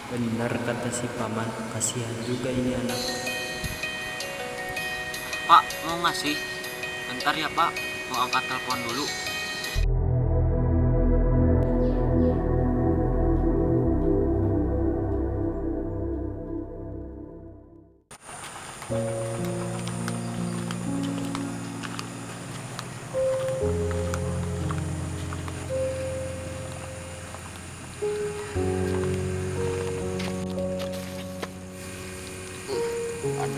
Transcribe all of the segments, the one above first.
Benar kata si paman, kasihan juga ini anak. Pak, mau ngasih? Bentar ya Pak, mau angkat telepon dulu.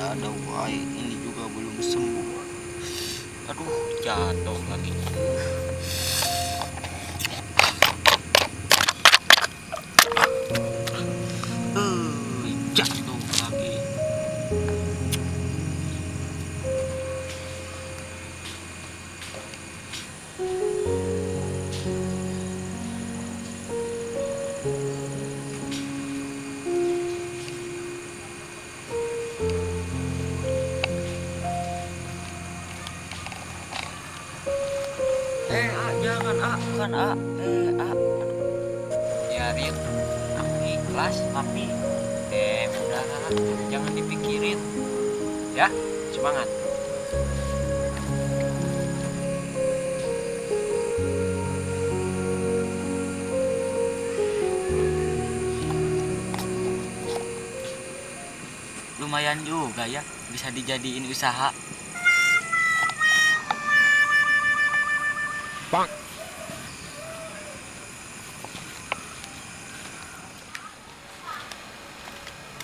Ada wai, ini juga belum sembuh. Aduh, jatuh lagi. Jatuh lagi. Jangan bukan biarin, aku ikhlas tapi udah, jangan dipikirin ya, semangat. Lumayan juga ya, bisa dijadiin usaha. Bang.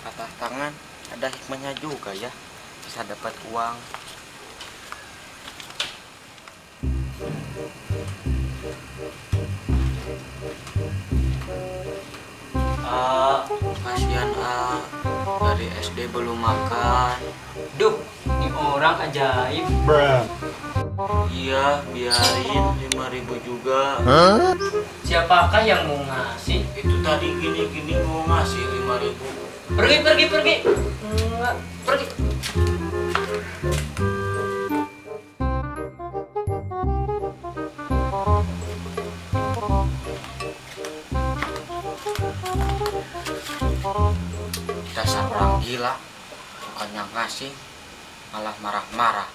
Patah tangan ada hikmahnya juga ya, bisa dapat uang. Kasihan dari SD belum makan. Duh, ini orang ajaib. Iya, biarin 5.000 juga. Siapakah yang mau ngasih? Itu tadi gini mau ngasih 5.000. Pergi. Enggak, pergi. Dasar orang gila, bukannya ngasih malah marah-marah.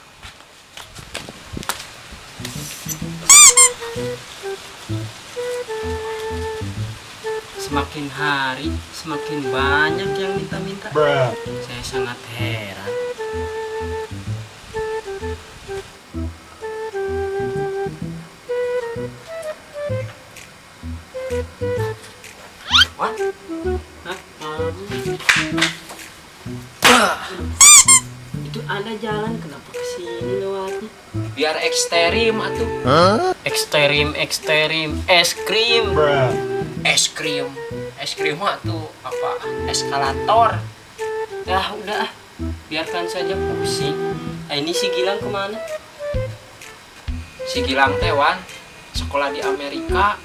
Semakin hari, semakin banyak yang minta-minta. Saya sangat heran. What? Hah? Itu ada jalan, kenapa kesini lewatnya? Biar ekstrim atuh. Ekstrim, es krim. Es krim atuh apa? Eskalator. Ya udah, biarkan saja pusing. Ini si Gilang kemana? Si Gilang tewan sekolah di Amerika.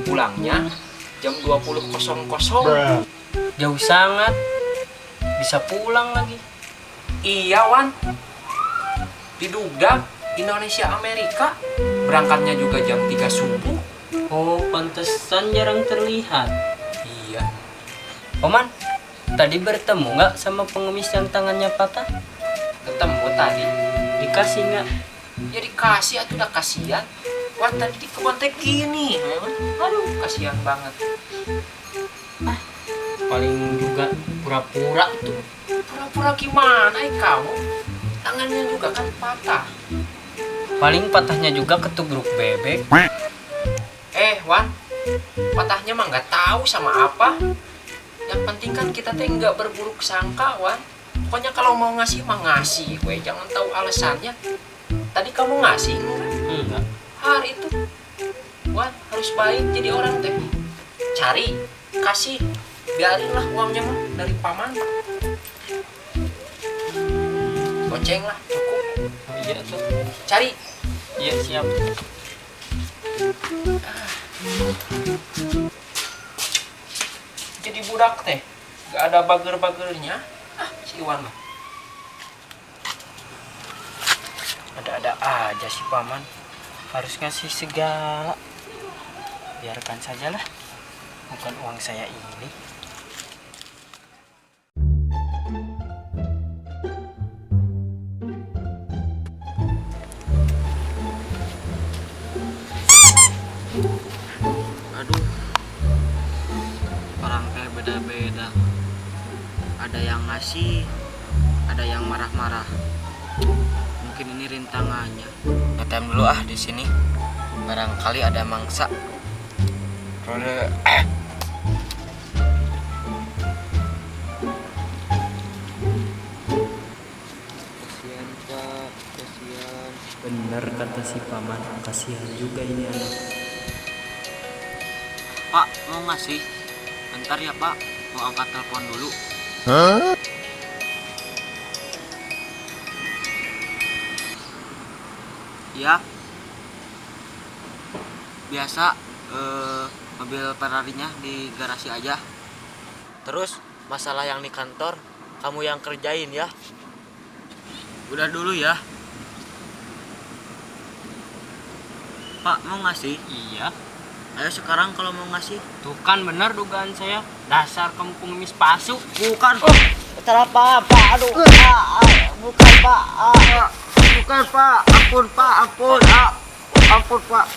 Pulangnya jam 20.00. Jauh sangat. Bisa pulang lagi. Iya Wan, diduga Indonesia Amerika, berangkatnya juga jam 3 subuh. Oh, pantesan jarang terlihat. Iya. Paman, tadi bertemu nggak sama pengemis yang tangannya patah? Ketemu tadi. Dikasih nggak? Ya dikasih atuh, udah kasihan. Wan tadi di kebun teh gini. Aduh, kasihan banget. Paling juga pura-pura tuh. Pura-pura gimana kamu? Tangannya juga kan patah. Paling patahnya juga ketubruk bebek. Wan, patahnya mah nggak tahu sama apa. Yang penting kan kita teh nggak berburuk sangka, Wan. Pokoknya kalau mau ngasih mah ngasih, gue jangan tahu alasannya. Tadi kamu ngasih Enggak. hari itu, Wan harus baik jadi orang teh. Cari, kasih, biarinlah uangnya mah dari paman. Goceng lah, cukup. Iya tuh. Cari. Iya siap. Jadi budak teh, gak ada bager-bagernya. Si Iwan mah. Ada-ada aja si paman. Harus ngasih segala. Biarkan sajalah. Bukan uang saya ini. beda-beda. Ada yang ngasih, ada yang marah-marah. Mungkin ini rintangannya. Ngetem dulu ah di sini. Barangkali ada mangsa. Rode. Kasihan Pak, kasihan. Bener kata si paman, kasihan juga ini anak. Pak, mau ngasih? Bentar ya Pak, mau angkat telepon dulu. Ya. Biasa mobil Ferrarinya di garasi aja. Terus masalah yang di kantor kamu yang kerjain ya. Udah dulu ya. Pak, mau ngasih? Iya, Ayo sekarang kalau mau ngasih. tuh kan bener dugaan saya. Dasar kamu pengemis palsu. Bukan. Salah Pak. Aduh. Bukan Pak. Bukan Pak. Ampun Pak. Ampun Pak.